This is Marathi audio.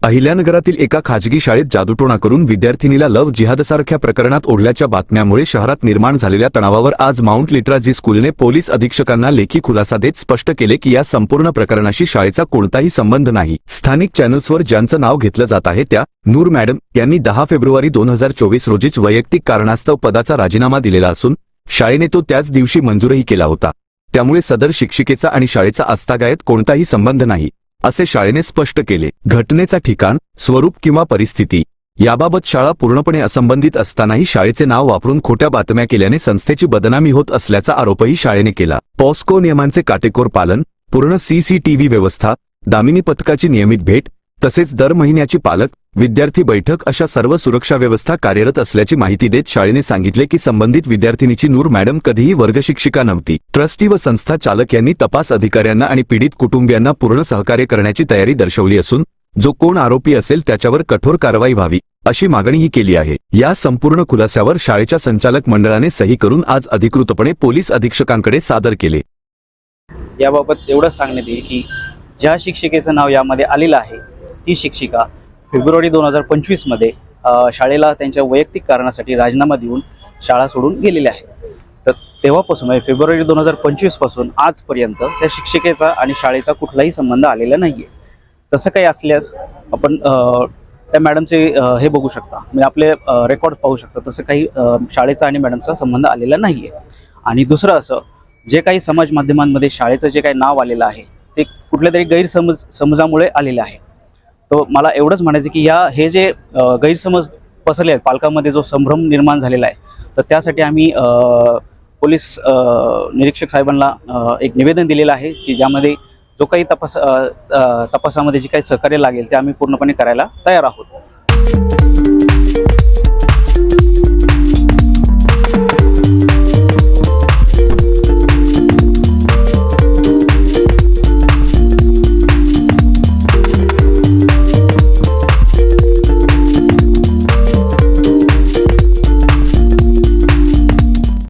अहिल्यानगरातील एका खाजगी शाळेत जादूटोणा करून विद्यार्थिनीला लव्ह जिहादसारख्या प्रकरणात ओढल्याच्या बातम्यामुळे शहरात निर्माण झालेल्या तणावावर आज माउंट लिटराजी स्कूलने पोलीस अधीक्षकांना लेखी खुलासा देत स्पष्ट केले की या संपूर्ण प्रकरणाशी शाळेचा कोणताही संबंध नाही। स्थानिक चॅनल्सवर ज्यांचं नाव घेतलं जात आहे त्या नूर मॅडम यांनी 10 फेब्रुवारी 2024 रोजीच वैयक्तिक कारणास्तव पदाचा राजीनामा दिलेला असून शाळेने तो त्याच दिवशी मंजूरही केला होता। त्यामुळे सदर शिक्षिकेचा आणि शाळेचा आस्थागायत कोणताही संबंध नाही असे शाळेने स्पष्ट केले। घटनेचा ठिकाण, स्वरूप किंवा परिस्थिती याबाबत शाळा पूर्णपणे असंबंधित असतानाही शाळेचे नाव वापरून खोट्या बातम्या केल्याने संस्थेची बदनामी होत असल्याचा आरोपही शाळेने केला। पॉस्को नियमांचे काटेकोर पालन, पूर्ण सीसीटीव्ही व्यवस्था, दामिनी पथकाची नियमित भेट तसेच दर महिन्याची पालक विद्यार्थी बैठक अशा सर्व सुरक्षा व्यवस्था कार्यरत असल्याची माहिती देत शाळेने सांगितले की संबंधित विद्यार्थिनीची नूर मॅडम कधीही वर्गशिक्षिका नव्हती। ट्रस्टी व संस्था चालक यांनी तपास अधिकाऱ्यांना आणि पीडित कुटुंबियांना पूर्ण सहकार्य करण्याची तयारी दर्शवली असून जो कोण आरोपी असेल त्याच्यावर कठोर कारवाई व्हावी अशी मागणीही केली आहे। या संपूर्ण खुलास्यावर शाळेच्या संचालक मंडळाने सही करून आज अधिकृतपणे पोलीस अधीक्षकांकडे सादर केले। याबाबत एवढं सांगण्यात येईल की ज्या शिक्षिकेचं नाव यामध्ये आलेलं आहे ती शिक्षिका फेब्रुवारी 2025 मध्ये शाळेला त्यांच्या वैयक्तिक कारणासाठी राजीनामा देऊन शाळा सोडून गेलेली आहे। तर तेव्हापासून म्हणजे फेब्रुवारी 2025 पासून आजपर्यंत त्या शिक्षिकेचा आणि शाळेचा कुठलाही संबंध आलेला नाहीये। तसं काही असल्यास आपण त्या मॅडमचे हे बघू शकता, म्हणजे आपले रेकॉर्ड पाहू शकता। तसं काही शाळेचा आणि मॅडमचा संबंध आलेला नाहीये। आणि दुसरं असं, जे काही समाज माध्यमांमध्ये शाळेचं जे काही नाव आलेलं आहे ते कुठल्या तरी गैरसमजामुळे आलेलं आहे। तो मला एवढंच म्हणायचं की हे जे गैरसमज पसरले आहेत, पालकांमध्ये जो संभ्रम निर्माण झालेला आहे, तर त्यासाठी आम्ही पोलीस निरीक्षक साहेबांना एक निवेदन दिलेलं आहे की ज्यामध्ये जो काही तपासामध्ये जे काही सहकार्य लागेल ते आम्ही पूर्णपणे करायला तयार आहोत।